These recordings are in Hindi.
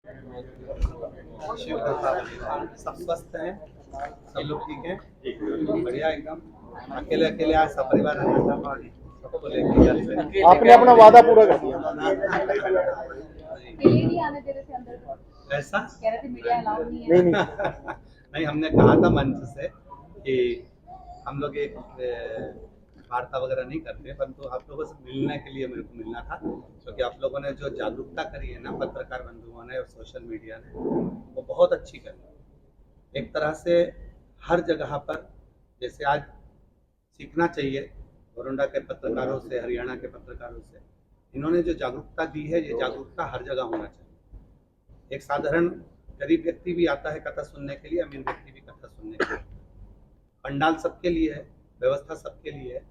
शिव कथा सब स्वस्थ हैं, सब लोग ठीक हैं, बढ़िया एकदम। अकेले अकेले आज सपरिवार रहना था, सबको लेके घर से। आपने अपना वादा पूरा कर दिया। नहीं आने दे रहे थे अंदर को। ऐसा कह रहे थे मीडिया अलाउ नहीं है। नहीं नहीं, हमने कहा था मंच से कि हम लोग एक वार्ता वगैरह नहीं करते, परंतु आप लोगों से मिलने के लिए मेरे को मिलना था, क्योंकि आप लोगों ने जो जागरूकता करी है ना, पत्रकार बंधुओं ने और सोशल मीडिया ने, वो बहुत अच्छी करी। एक तरह से हर जगह पर, जैसे आज सीखना चाहिए गोरंडा के पत्रकारों से, हरियाणा के पत्रकारों से, इन्होंने जो जागरूकता दी है, ये जागरूकता हर जगह होना चाहिए। एक साधारण गरीब व्यक्ति भी आता है कथा सुनने के लिए, अमीर व्यक्ति भी कथा सुनने के लिए। पंडाल सबके लिए है, व्यवस्था सबके लिए है।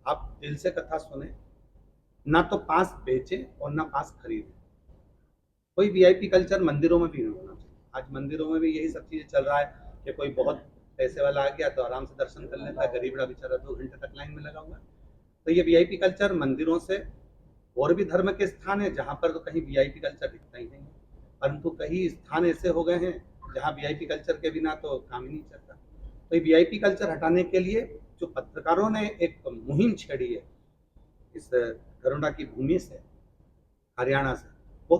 आप दिल से कथा सुने, ना तो पास बेचे और ना पास खरीदे। कोई वीआईपी कल्चर मंदिरों में भी नहीं होना चाहिए। आज मंदिरों में भी यही सब चीजें चल रहा है कि कोई बहुत पैसे वाला आ गया तो आराम से दर्शन कर लेता है, गरीबड़ा बेचारा 2 घंटे तक लाइन में लगा हुआ है। तो ये वीआईपी कल्चर मंदिरों से, और भी धर्म के स्थान है जहाँ पर तो कहीं वीआईपी कल्चर दिखता ही नहीं, परंतु कई स्थान ऐसे हो गए हैं जहाँ वीआईपी कल्चर के बिना तो काम ही नहीं चलता। तो ये वीआईपी कल्चर हटाने के लिए जो पत्रकारों ने एक मुहिम छेड़ी है इस गोरंडा की भूमि से, हरियाणा से, वो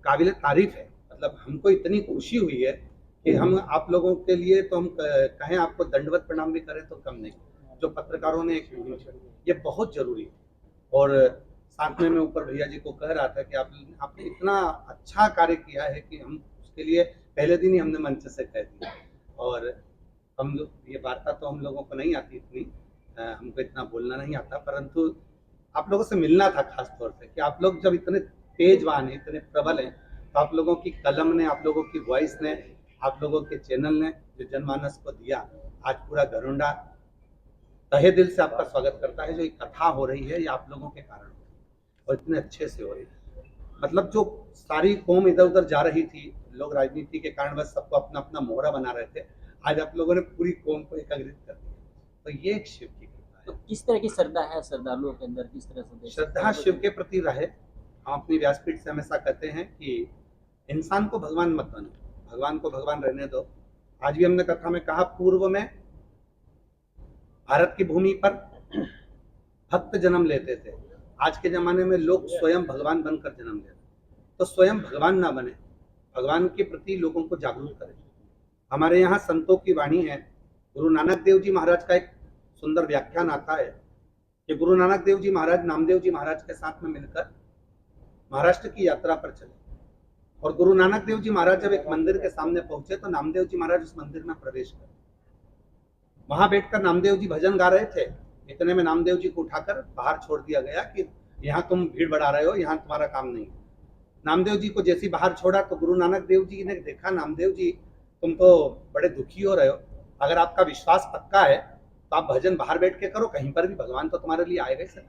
काबिल तारीफ है। मतलब हमको इतनी खुशी हुई है कि हम आप लोगों के लिए तो हम कहें आपको दंडवत प्रणाम भी करें तो कम नहीं। जो पत्रकारों ने एक मुहिम छेड़ी, ये बहुत जरूरी है। और साथ में मैं ऊपर भैया जी को कह रहा था कि आपने इतना अच्छा कार्य किया है कि हम उसके लिए पहले दिन ही हमने मंच से कह दिया। और हम लोग, ये वार्ता तो हम लोगों को नहीं आती इतनी, हमको इतना बोलना नहीं आता, परंतु आप लोगों से मिलना था खास तौर से कि आप लोग जब इतने तेजवान हैं, इतने प्रबल हैं, तो आप लोगों की कलम ने, आप लोगों की वॉइस ने, आप लोगों के चैनल ने जो जनमानस को दिया, आज पूरा गोरंडा तहे दिल से आपका स्वागत करता है। जो ये कथा हो रही है ये आप लोगों के कारण हो रही है और इतने अच्छे से हो रही है। मतलब जो सारी कौम इधर उधर जा रही थी, लोग राजनीति के कारण बस सबको अपना अपना मोहरा बना रहे थे, आज आप लोगों ने पूरी कौम को एकाग्रित कर दिया। तो ये एक शिव की कृपा है। तो किस तरह की श्रद्धा है श्रद्धालुओं के अंदर, किस तरह से श्रद्धा शिव के प्रति रहे। हम अपनी व्यासपीठ से हमेशा कहते हैं कि इंसान को भगवान मत बनो, भगवान को भगवान रहने दो। आज भी हमने कथा में कहा, पूर्व में भारत की भूमि पर भक्त जन्म लेते थे, आज के जमाने में लोग स्वयं भगवान बनकर जन्म ले रहे हैं। तो स्वयं भगवान ना बने, भगवान के प्रति लोगों को जागरूक करें। हमारे यहाँ संतों की वाणी है। गुरु नानक देव जी महाराज का एक सुंदर व्याख्यान आता है कि गुरु नानक देव जी महाराज नामदेव जी महाराज के साथ में मिलकर महाराष्ट्र की यात्रा पर चले, और गुरु नानक देव जी महाराज जब एक मंदिर के सामने पहुंचे तो नामदेव जी महाराज उस मंदिर में प्रवेश कर, वहां बैठकर नामदेव जी भजन गा रहे थे। इतने में नामदेव जी को उठाकर बाहर छोड़ दिया गया कि यहाँ तुम भीड़ बढ़ा रहे हो, यहाँ तुम्हारा काम नहीं है। नामदेव जी को जैसे बाहर छोड़ा तो गुरु नानक देव जी ने देखा, नामदेव जी तुम तो बड़े दुखी हो रहे हो, अगर आपका विश्वास पक्का है तो आप भजन बाहर बैठ के करो, कहीं पर भी भगवान तो तुम्हारे लिए आएगा ही सर।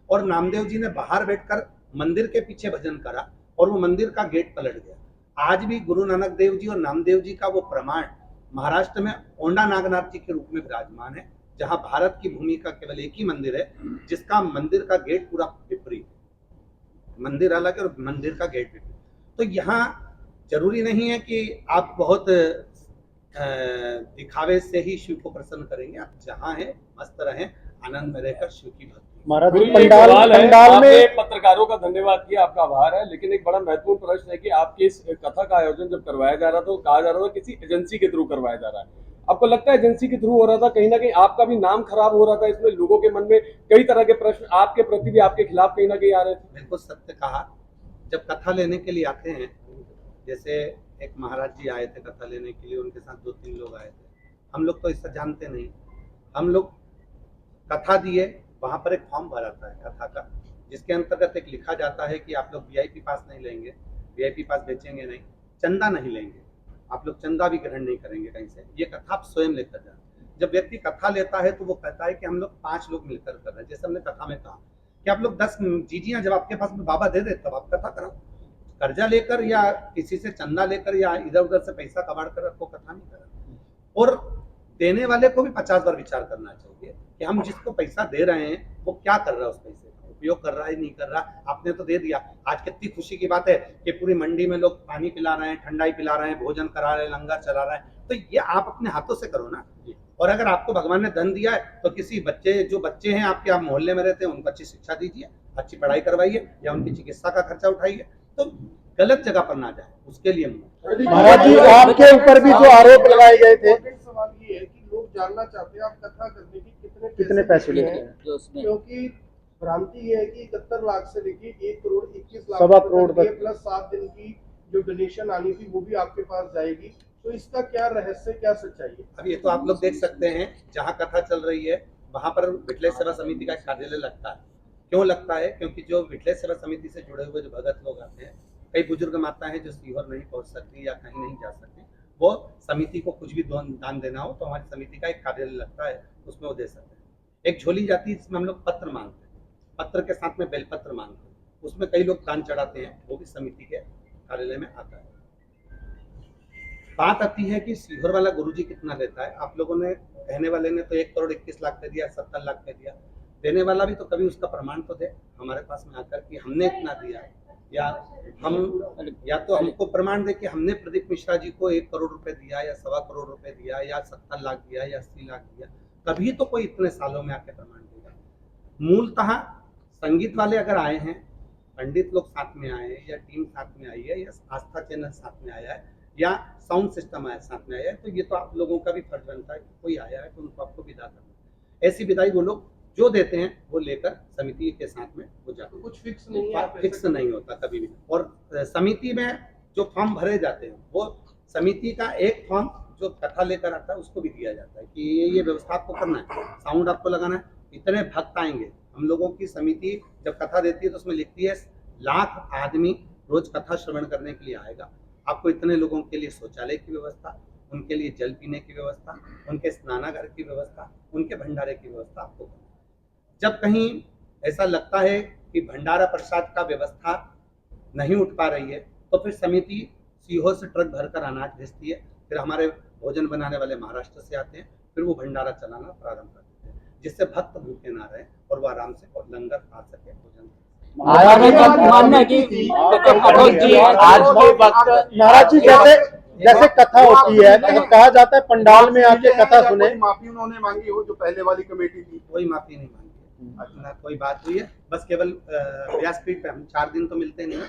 और नामदेव जी ने बाहर बैठकर मंदिर के पीछे भजन करा और वो मंदिर का गेट पलट गया। आज भी गुरु नानक देव जी और नामदेव जी का वो प्रमाण महाराष्ट्र में ओंडा नागनाथ जी के रूप में विराजमान है, जहां भारत की भूमि का केवल एक ही मंदिर है जिसका मंदिर का गेट पूरा विपरीत है। मंदिर अलग है और मंदिर का गेट विपरीत। तो यहाँ जरूरी नहीं है कि आप बहुत दिखावे से ही शिव को प्रसन्न करेंगे। आप जहाँ हैं मस्त रहें, आनंद में रहकर शिव की भक्ति। महाराज पंडाल में पत्रकारों का धन्यवाद किया, आपका आभार है, लेकिन एक बड़ा महत्वपूर्ण प्रश्न है कि आपके इस कथा का आयोजन जब करवाया जा रहा था तो कहा जा रहा था किसी एजेंसी के थ्रू करवाया जा रहा है। आपको लगता है एजेंसी के थ्रू हो रहा था? कहीं ना कहीं आपका भी नाम खराब हो रहा था इसमें, लोगों के मन में कई तरह के प्रश्न आपके प्रति भी आपके खिलाफ कहीं ना कहीं आ रहे थे। बिल्कुल सत्य कहा। जब कथा लेने के लिए आते हैं, जैसे एक महाराज जी आए थे कथा लेने के लिए, उनके साथ 2-3 लोग आए थे। हम लोग तो इससे जानते नहीं, हम लोग कथा दिए, वहां पर एक फॉर्म भरा था कथा का, जिसके अंतर्गत एक लिखा जाता है कि आप लोग वीआईपी पास नहीं लेंगे, वीआईपी पास बेचेंगे नहीं, चंदा नहीं लेंगे, आप लोग चंदा भी ग्रहण नहीं करेंगे कहीं से, ये कथा आप स्वयं लेकर जाए। जब व्यक्ति कथा लेता है तो वो कहता है कि हम लोग 5 लोग मिलकर कर रहे हैं। जैसे हमने कथा में कहा कि आप लोग 10 जीजियां जब आपके पास में बाबा दे दे तब आप कथा करो। कर्जा लेकर या किसी से चंदा लेकर या इधर उधर से पैसा कमाड़ कर आपको कथा नहीं करना। और देने वाले को भी 50 बार विचार करना चाहिए कि हम जिसको पैसा दे रहे हैं वो क्या कर रहा है उस पैसे का, उपयोग कर रहा है नहीं कर रहा, आपने तो दे दिया। आज कितनी खुशी की बात है कि पूरी मंडी में लोग पानी पिला रहे हैं, ठंडाई पिला रहे हैं, भोजन करा रहे हैं, लंगर चला रहे हैं। तो ये आप अपने हाथों से करो ना। और अगर आपको भगवान ने धन दिया है तो किसी जो बच्चे हैं आपके, आप मोहल्ले में रहते हैं, उनको अच्छी शिक्षा दीजिए, अच्छी पढ़ाई करवाइए, या उनकी चिकित्सा का खर्चा उठाइए। तो गलत जगह पर ना जाए, उसके लिए महाराज जी, आपके ऊपर भी जो आरोप लगाए गए थे, सवाल ये है कि लोग जानना चाहते हैं आप कथा करने की कितने पैसे लेते हैं? जो उसमें क्योंकि भ्रांति ये है कि 71 लाख से लेके 1 करोड़ 21 लाख सवा करोड़ तक प्लस 7 दिन की जो डोनेशन आनी थी वो भी आपके पास जाएगी। तो इसका क्या रहस्य, क्या सच्चाई है? अब ये तो आप लोग देख सकते हैं, जहाँ कथा चल रही है वहां पर विठलेश्वर सेवा समिति का कार्यालय लगता है। क्यों लगता है? क्योंकि जो विठलेश्वर सेवा समिति से जुड़े हुए जो भगत लोग आते हैं, कई बुजुर्ग माताएं हैं जो सीहोर नहीं पहुंच सकती या कहीं नहीं जा सकती, वो समिति को कुछ भी दान देना हो तो हमारी समिति का एक कार्यालय लगता है, उसमें वो दे सकते हैं। एक झोली जाती है जिसमें हम लोग पत्र मांगते हैं, पत्र के साथ में बेलपत्र मांगते हैं, उसमें कई लोग दान चढ़ाते हैं, वो भी समिति के कार्यालय में आता है। बात आती है कि सीहोर वाला गुरुजी कितना लेता है। आप लोगों ने, कहने वाले ने तो 1 करोड़ 21 लाख पे दिया, 70 लाख पे दिया, देने वाला भी तो कभी उसका प्रमाण तो दे हमारे पास में आकर कि हमने इतना दिया है, या तो हमको प्रमाण दे कि हमने प्रदीप मिश्रा जी को 1 करोड़ रुपए दिया, या 1.25 करोड़ रुपए दिया, या 70 लाख दिया, या 80 लाख दिया, कभी तो कोई इतने सालों में आके प्रमाण देगा। मूलतः संगीत वाले अगर आए हैं, पंडित लोग साथ में आए हैं, या टीम साथ में आई है, या आस्था चैनल साथ में आया है, या साउंड सिस्टम आया साथ में आया है, तो ये तो आप लोगों का भी फर्ज बनता है कि कोई आया है तो उनको आपको विदा करना। ऐसी विदाई वो लोग जो देते हैं वो लेकर समिति के साथ में हो जाते हैं। कुछ फिक्स नहीं है, फिक्स नहीं होता कभी भी। और समिति में जो फॉर्म भरे जाते हैं, वो समिति का एक फॉर्म जो कथा लेकर आता है उसको भी दिया जाता है कि ये व्यवस्था आपको करना है, साउंड आपको लगाना है, इतने भक्त आएंगे। हम लोगों की समिति जब कथा देती है तो उसमें लिखती है 1 लाख आदमी रोज कथा श्रवण करने के लिए आएगा, आपको इतने लोगों के लिए शौचालय की व्यवस्था, उनके लिए जल पीने की व्यवस्था, उनके स्नानागार की व्यवस्था, उनके भंडारे की व्यवस्था आपको करनी है। जब कहीं ऐसा लगता है कि भंडारा प्रसाद का व्यवस्था नहीं उठ पा रही है तो फिर समिति सीहोर से ट्रक भरकर अनाज भेजती है, फिर हमारे भोजन बनाने वाले महाराष्ट्र से आते हैं, फिर वो भंडारा चलाना प्रारंभ कर देते हैं, जिससे भक्त भूखे ना रहे और वो आराम से और लंगर खा सके, भोजन। मानना है कि आज के वक्त महाराज जी, जैसे कथा होती है तो कहा जाता है पंडाल में आके कथा सुने, माफी उन्होंने मांगी हो जो पहले वाली कमेटी थी? कोई माफी नहीं मांगी, ना कोई बात हुई है। बस केवल व्यासपीठ पे हम 4 दिन तो मिलते नहीं,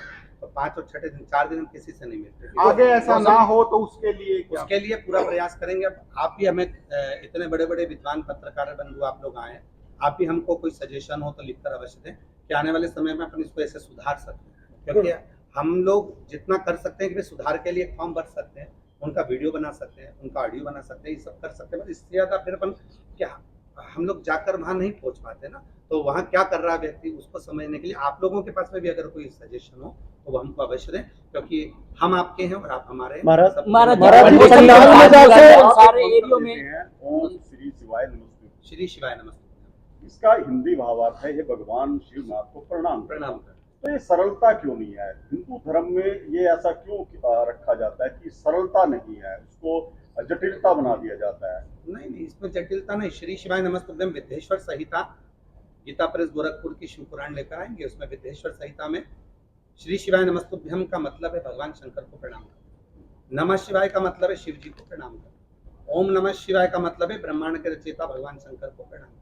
तो 5 और 6 दिन 4 दिन हम किसी से नहीं मिलते। आगे ऐसा ना हो तो उसके लिए क्या? उसके लिए पूरा प्रयास करेंगे। अब आप भी हमें, इतने बड़े बड़े विद्वान पत्रकार बंधु आप लोग आए हैं, आप भी हमको कोई सजेशन हो तो लिखकर अवश्य दें कि आने वाले समय में अपन इसको ऐसे सुधार सकते हैं, क्योंकि हम लोग जितना कर सकते हैं कि सुधार के लिए फॉर्म भर सकते हैं, उनका वीडियो बना सकते हैं, उनका ऑडियो बना सकते हैं, ये सब कर सकते हैं। इससे ज्यादा फिर अपन क्या, हम लोग जाकर वहां नहीं पहुंच पाते ना, तो वहां क्या कर रहा है व्यक्ति उसको समझने के लिए आप लोगों के पास में भी अगर कोई सजेशन हो तो वो हमको अवश्य दें, क्योंकि हम आपके हैं और आप हमारे हैं। महाराज सारे एरियो में ओम श्री शिवाय नमस्ते। श्री शिवाय नमस्ते, इसका हिंदी भावार्थ है, ये भगवान शिवनाथ को प्रणाम। प्रणाम कर। तो ये सरलता क्यों नहीं है हिंदू धर्म में? ये ऐसा क्यों रखा जाता है कि सरलता नहीं है, उसको जटिलता बना दिया जाता है? नहीं, इसमें जटिलता नहीं। श्री शिवाय नमस्तुभ्यम विद्येश्वर संहिता, गीता प्रेस गोरखपुर की शिव पुराण लेकर आएंगे, उसमें विद्येश्वर संहिता में श्री शिवाय नमस्तुभ्यम का मतलब है भगवान शंकर को प्रणाम करना, नमः शिवाय का मतलब है शिव जी को प्रणाम करना, ओम नमः शिवाय का मतलब है ब्रह्मांड के रचयिता भगवान शंकर को प्रणाम करना।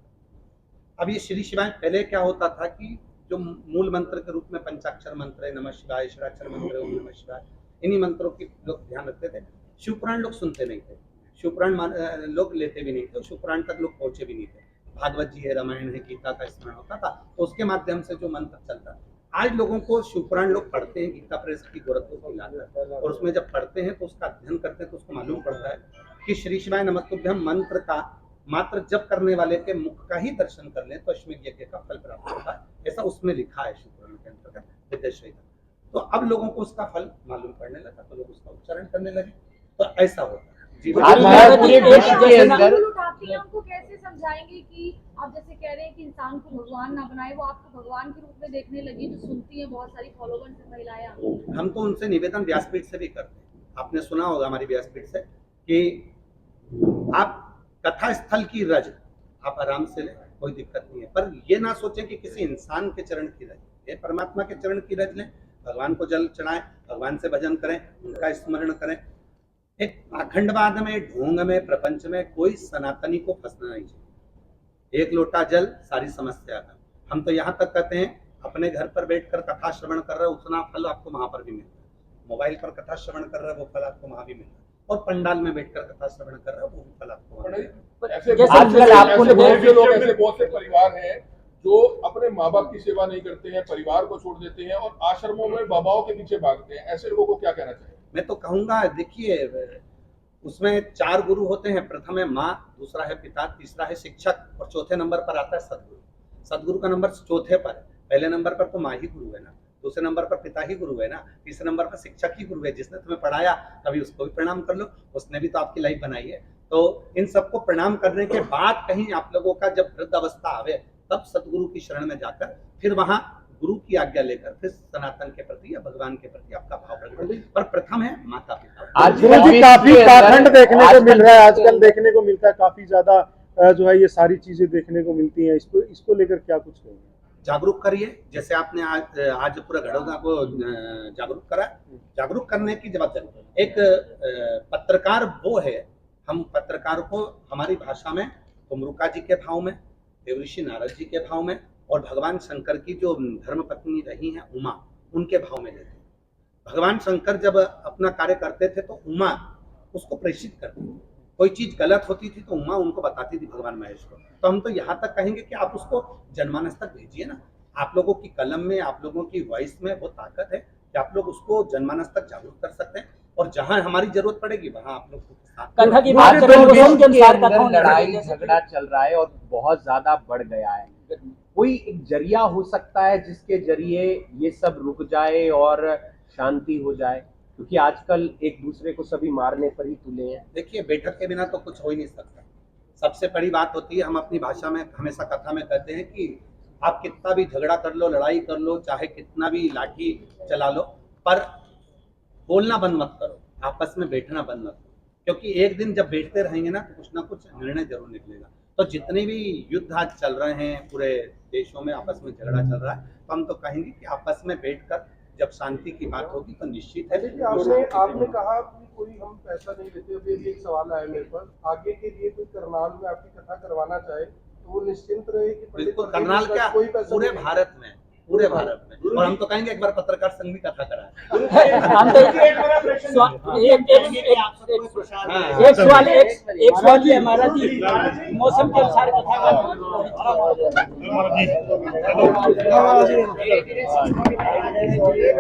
अब ये श्री शिवाय पहले क्या होता था कि जो मूल मंत्र के रूप में पंचाक्षर मंत्र है, नमः शिवाय, षडाक्षर मंत्र है ओम नमः शिवाय, इन्हीं मंत्रों की लोग ध्यान रखते थे। शिव पुराण लोग सुनते नहीं थे, शिव पुराण लोग लेते भी नहीं थे, शिव पुराण तक लोग पहुंचे भी नहीं थे। भागवत जी है, रामायण है, गीता का स्मरण होता था, तो उसके माध्यम से जो मंत्र चलता। आज लोगों को शिव पुराण लोग पढ़ते हैं, गीता प्रेस की गोरखपुर की लाकर, और उसमें जब पढ़ते हैं तो उसका अध्ययन करते हैं तो उसको मालूम पड़ता है कि श्री शिवाय नमस्तुभ्यम मंत्र का मात्र जब करने वाले के मुख का ही दर्शन कर लें तो अश्वमेध यज्ञ का फल प्राप्त होता है, ऐसा उसमें लिखा है शिव पुराण के अंतर्गत विद्येश्वर। तो अब लोगों को उसका फल मालूम पड़ने लगा तो लोग उसका उच्चारण करने लगे, तो ऐसा होता है। उनको कैसे समझाएंगे कि आप जैसे कह रहे हैं कि इंसान को भगवान ना बनाए, वो आपको भगवान के रूप में देखने लगी, जो सुनती है बहुत सारी फॉलोवर्स है महिलाएं। हम तो उनसे निवेदन व्यासपीठ से भी करते हैं, आपने सुना होगा हमारी व्यासपीठ से कि आप कथा स्थल की रज आप आराम से लें, कोई दिक्कत नहीं है। पर ये ना सोचें कि किसी इंसान के चरण की रज, ये परमात्मा के चरण की रज लें, भगवान को जल चढ़ाएं, भगवान से भजन करें, उनका स्मरण करें। एक अखंडवाद में, ढोंग में, प्रपंच में कोई सनातनी को फंसना नहीं चाहिए। एक लोटा जल सारी समस्या का। हम तो यहाँ तक कहते हैं, अपने घर पर बैठकर कथा श्रवण कर रहे हो उतना फल आपको वहां पर भी मिलता है, मोबाइल पर कथा श्रवण कर रहे हो वो फल आपको वहां भी मिलता है, और पंडाल में बैठकर कथा श्रवण कर रहे हो वो भी फल आपको वहां मिलता है। ऐसे जैसे बहुत से- आजकल आपको ऐसे बहुत से देखिए- लोग, ऐसे बहुत से परिवार हैं जो अपने माँ बाप की सेवा नहीं करते हैं, परिवार को छोड़ देते हैं और आश्रमों में बाबाओं के पीछे भागते हैं। ऐसे लोगों को क्या कहना चाहिए? मैं तो कहूंगा, देखिए उसमें 4 गुरु होते हैं। प्रथम है माँ, दूसरा है पिता, तीसरा है शिक्षक, और चौथे नंबर पर आता है सदगुरु। सदगुरु का नंबर चौथे पर है। पहले नंबर पर तो माँ ही गुरु है ना, दूसरे नंबर पर पिता ही गुरु है ना, तीसरे नंबर पर शिक्षक ही गुरु है। जिसने तुम्हें पढ़ाया कभी उसको भी प्रणाम कर लो, उसने भी तो आपकी लाइफ बनाई है। तो इन सबको प्रणाम करने के बाद कहीं आप लोगों का जब वृद्ध अवस्था आवे, तब सदगुरु की शरण में जाकर फिर वहां गुरु की आज्ञा लेकर फिर सनातन के प्रति या भगवान के प्रति आपका भाव प्रकट करें। पर प्रथम है माता पिता। आज गुरु जी काफी पाखंड देखने को मिल रहा है, आजकल देखने को मिलता है, काफी ज्यादा जो है ये सारी चीजें देखने को मिलती हैं। इसको लेकर क्या कुछ कहेंगे? जागरूक करिए, जैसे आपने आज पूरा गढ़ोदा को जागरूक करा। जागरूक करने की जवाबदारी एक पत्रकार वो है। हम पत्रकार को हमारी भाषा में कुमरुका जी के भाव में, देवऋषि नारद जी के भाव में, और भगवान शंकर की जो धर्म पत्नी रही हैं उमा, उनके भाव में लेते हैं। भगवान शंकर जब अपना कार्य करते थे तो उमा उसको प्रेषित करती थी। कोई चीज गलत होती थी तो उमा उनको बताती थी भगवान महेश को। तो हम तो यहाँ तक कहेंगे कि आप उसको जनमानस तक भेजिए ना। आप लोगों की कलम में, आप लोगों की वॉइस में वो ताकत है कि आप लोग उसको जनमानस तक जागरूक कर सकते हैं, और जहां हमारी जरूरत पड़ेगी वहां आप लोग कथा की बात करें तो धर्म के अनुसार कथा होनी लड़ाई चाहिए। जैसे झगड़ा चल रहा है और बहुत ज्यादा बढ़ गया है। कोई एक जरिया हो सकता है जिसके जरिए ये सब रुक जाए और शांति हो जाए, क्योंकि आजकल एक दूसरे को सभी मारने पर ही तुले हैं। देखिए, बैठक के बिना तो कुछ हो ही नहीं सकता। सबसे बड़ी बात होती है, हम अपनी भाषा में हमेशा कथा में कहते हैं कि आप कितना भी झगड़ा कर लो, लड़ाई कर लो, चाहे कितना भी लाठी चला लो, पर बोलना बंद मत करो, आपस में बैठना बंद मत करो। क्योंकि एक दिन जब बैठते रहेंगे ना तो कुछ ना कुछ निर्णय जरूर निकलेगा। तो जितने भी युद्ध आज चल रहे हैं पूरे देशों में, आपस में झगड़ा चल रहा है, तो हम तो कहेंगे कि आपस में बैठकर जब शांति की बात होगी तो निश्चित है। देखिए, आपने कहा कि कोई हम पैसा नहीं लेते। अभी एक सवाल आया मेरे पास, आगे के लिए कोई करनाल में आपकी कथा करवाना चाहे तो वो निश्चिंत रहे कि बिल्कुल, करनाल क्या, कोई पैसा पूरे नहीं। भारत में, पूरे भारत में। और हम तो कहेंगे एक बार पत्रकार संघ भी कथा कराए। हम तो एक सवाल ये हमारा जी, मौसम के अनुसार कथा